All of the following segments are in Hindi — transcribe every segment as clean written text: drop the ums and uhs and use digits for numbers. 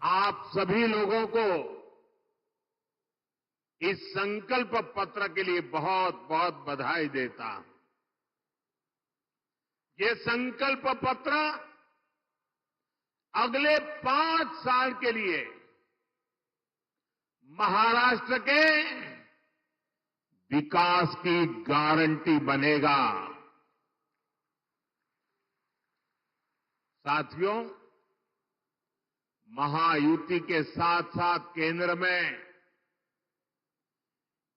आप सभी लोगों को इस संकल्प पत्र के लिए बहुत बहुत बधाई देता हूं। ये संकल्प पत्र अगले 5 साल के लिए महाराष्ट्र के विकास की गारंटी बनेगा। साथियों, महायुति के साथ साथ केंद्र में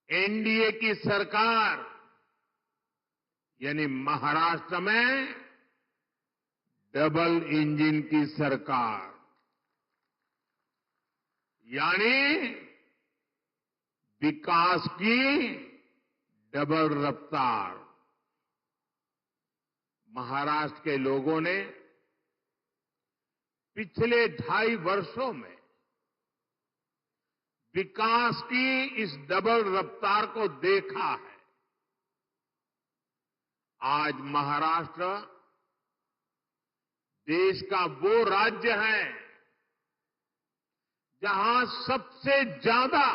एनडीए की सरकार यानी महाराष्ट्र में डबल इंजन की सरकार यानी विकास की डबल रफ्तार। महाराष्ट्र के लोगों ने पिछले 2.5 वर्षों में विकास की इस डबल रफ्तार को देखा है। आज महाराष्ट्र देश का वो राज्य है जहां सबसे ज्यादा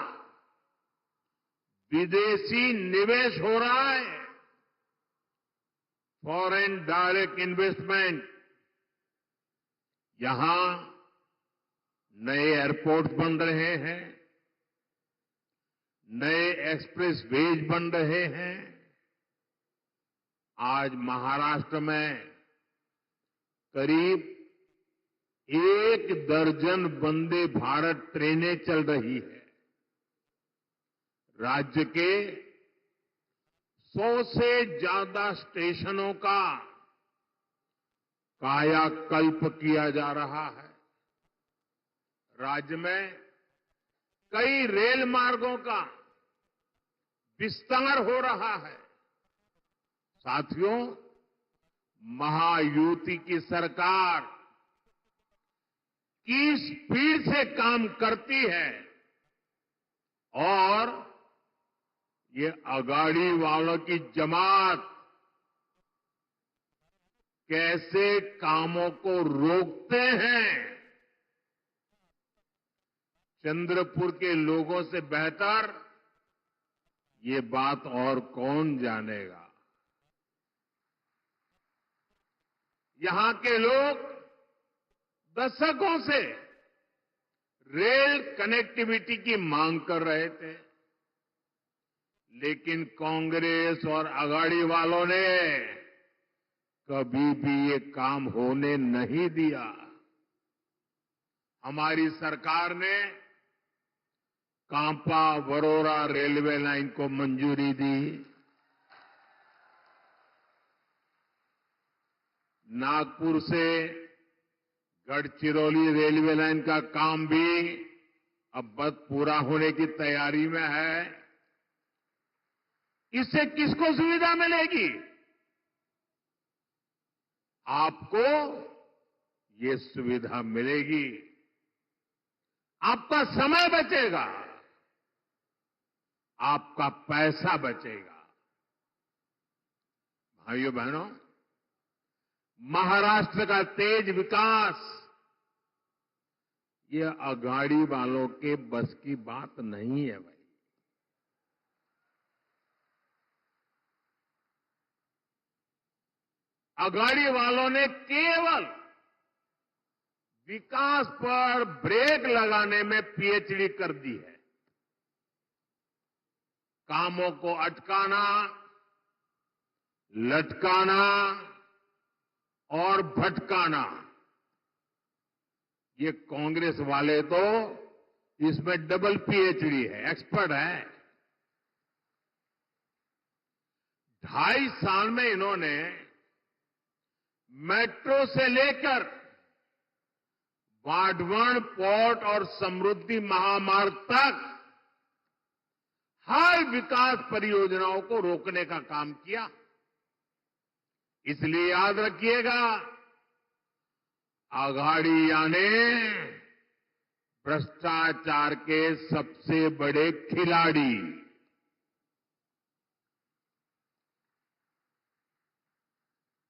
विदेशी निवेश हो रहा है। फॉरेन डायरेक्ट इन्वेस्टमेंट, यहां नए एयरपोर्ट बन रहे हैं, नए एक्सप्रेस वेज बन रहे हैं। आज महाराष्ट्र में करीब 1 दर्जन वंदे भारत ट्रेनें चल रही है। राज्य के 100 से ज्यादा स्टेशनों का कायाकल्प किया जा रहा है। राज्य में कई रेल मार्गों का विस्तार हो रहा है। साथियों, महायुति की सरकार किस स्पीड से काम करती है और ये अगाड़ी वालों की जमात कैसे कामों को रोकते हैं, चंद्रपुर के लोगों से बेहतर ये बात और कौन जानेगा। यहां के लोग दशकों से रेल कनेक्टिविटी की मांग कर रहे थे, लेकिन कांग्रेस और अगाड़ी वालों ने कभी भी ये काम होने नहीं दिया। हमारी सरकार ने कांपा वरोरा रेलवे लाइन को मंजूरी दी। नागपुर से गढ़चिरौली रेलवे लाइन का काम भी अब बस पूरा होने की तैयारी में है। इससे किसको सुविधा मिलेगी? आपको ये सुविधा मिलेगी, आपका समय बचेगा, आपका पैसा बचेगा। भाइयों बहनों, महाराष्ट्र का तेज विकास ये अगाड़ी वालों के बस की बात नहीं है भाई। अगाड़ी वालों ने केवल विकास पर ब्रेक लगाने में पीएचडी कर दी है। कामों को अटकाना, लटकाना और भटकाना, ये कांग्रेस वाले तो इसमें डबल पीएचडी है, एक्सपर्ट है। 2.5 साल में इन्होंने मेट्रो से लेकर वाढवण पोर्ट और समृद्धि महामार्ग तक हर विकास परियोजनाओं को रोकने का काम किया। इसलिए याद रखिएगा, अघाड़िया ने भ्रष्टाचार के सबसे बड़े खिलाड़ी,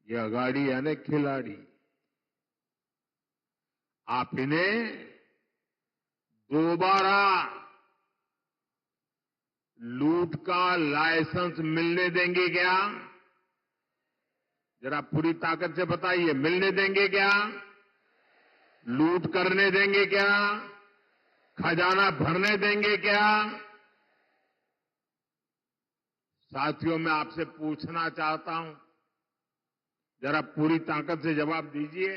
ये अघाड़िया ने खिलाड़ी, आप इन्हें दोबारा लूट का लाइसेंस मिलने देंगे क्या? जरा पूरी ताकत से बताइए, मिलने देंगे क्या? लूट करने देंगे क्या? खजाना भरने देंगे क्या? साथियों, मैं आपसे पूछना चाहता हूं, जरा पूरी ताकत से जवाब दीजिए।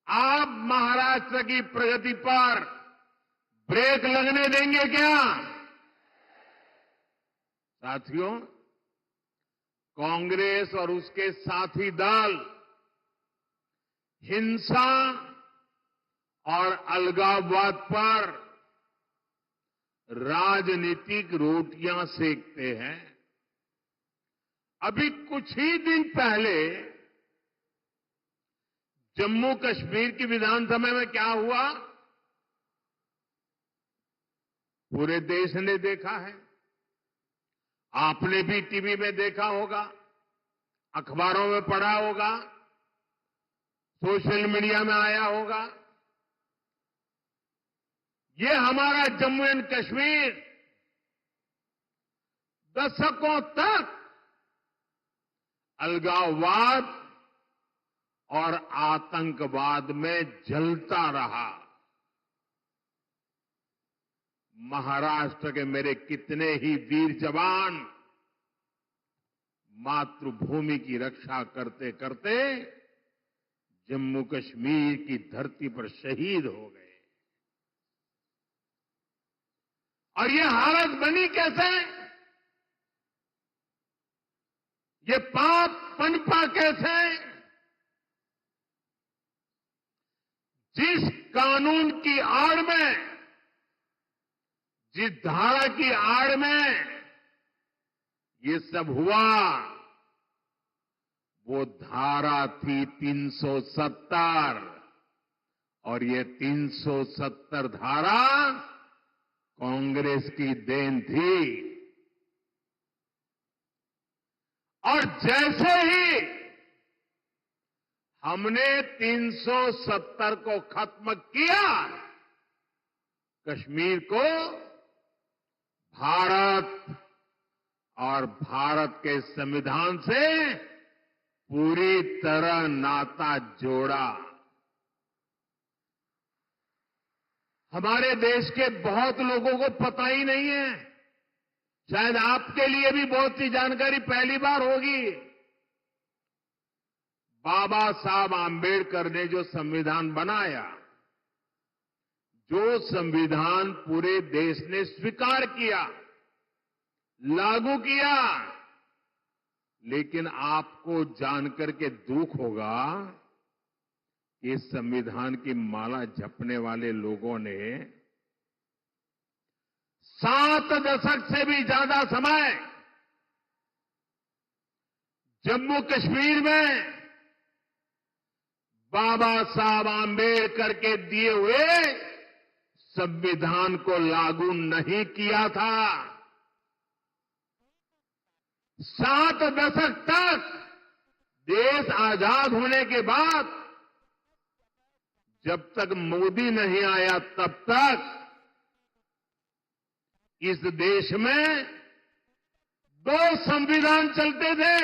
आप महाराष्ट्र की प्रगति पर ब्रेक लगने देंगे क्या? साथियों, कांग्रेस और उसके साथी दल हिंसा और अलगाववाद पर राजनीतिक रोटियां सेकते हैं। अभी कुछ ही दिन पहले जम्मू कश्मीर की विधानसभा में क्या हुआ, पूरे देश ने देखा है। आपने भी टीवी में देखा होगा, अखबारों में पढ़ा होगा, सोशल मीडिया में आया होगा। ये हमारा जम्मू एंड कश्मीर दशकों तक अलगाववाद और आतंकवाद में जलता रहा। महाराष्ट्र के मेरे कितने ही वीर जवान मातृभूमि की रक्षा करते करते जम्मू कश्मीर की धरती पर शहीद हो गए। और ये हालत बनी कैसे? ये पाप पनपा कैसे? जिस कानून की आड़ में, जिस धारा की आड़ में ये सब हुआ, वो धारा थी 370, और ये 370 धारा कांग्रेस की देन थी। और जैसे ही हमने 370 को खत्म किया, कश्मीर को भारत और भारत के संविधान से पूरी तरह नाता जोड़ा। हमारे देश के बहुत लोगों को पता ही नहीं है, शायद आपके लिए भी बहुत सी जानकारी पहली बार होगी। बाबा साहब आंबेडकर ने जो संविधान बनाया, जो संविधान पूरे देश ने स्वीकार किया, लागू किया, लेकिन आपको जानकर के दुख होगा कि इस संविधान की माला जपने वाले लोगों ने 7 दशक से भी ज्यादा समय जम्मू कश्मीर में बाबा साहब आंबेडकर के दिए हुए संविधान को लागू नहीं किया था। 7 दशक तक देश आजाद होने के बाद, जब तक मोदी नहीं आया तब तक इस देश में 2 संविधान चलते थे।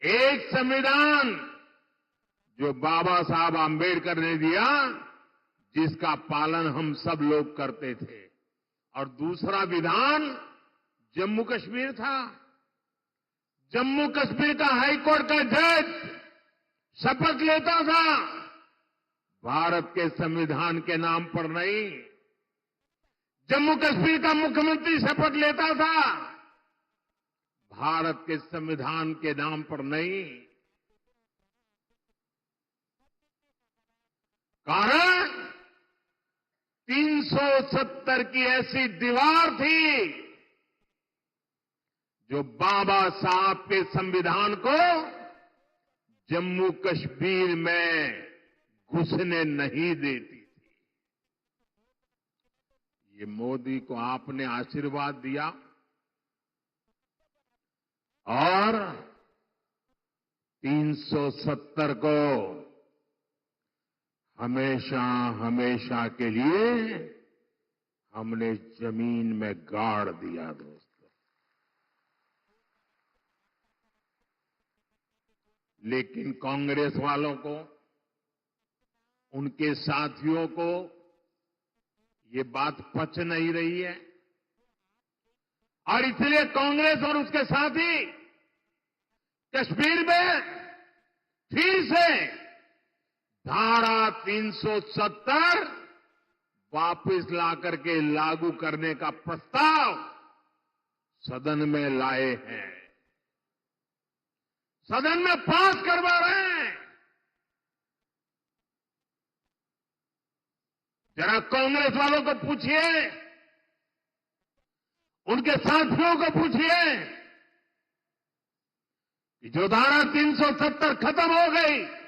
एक संविधान जो बाबा साहब आंबेडकर ने दिया, जिसका पालन हम सब लोग करते थे, और दूसरा विधान जम्मू कश्मीर था। जम्मू कश्मीर का हाईकोर्ट का जज शपथ लेता था, भारत के संविधान के नाम पर नहीं। जम्मू कश्मीर का मुख्यमंत्री शपथ लेता था, भारत के संविधान के नाम पर नहीं। कारण 370 की ऐसी दीवार थी जो बाबा साहब के संविधान को जम्मू कश्मीर में घुसने नहीं देती थी। ये मोदी को आपने आशीर्वाद दिया और 370 को हमेशा हमेशा के लिए हमने जमीन में गाड़ दिया दोस्तों। लेकिन कांग्रेस वालों को, उनके साथियों को ये बात पच नहीं रही है और इसलिए कांग्रेस और उसके साथी कश्मीर में फिर से धारा 370 वापस लाकर के लागू करने का प्रस्ताव सदन में लाए हैं, सदन में पास करवा रहे हैं। जरा कांग्रेस वालों को पूछिए, उनके साथियों को पूछिए कि जो धारा 370 खत्म हो गई,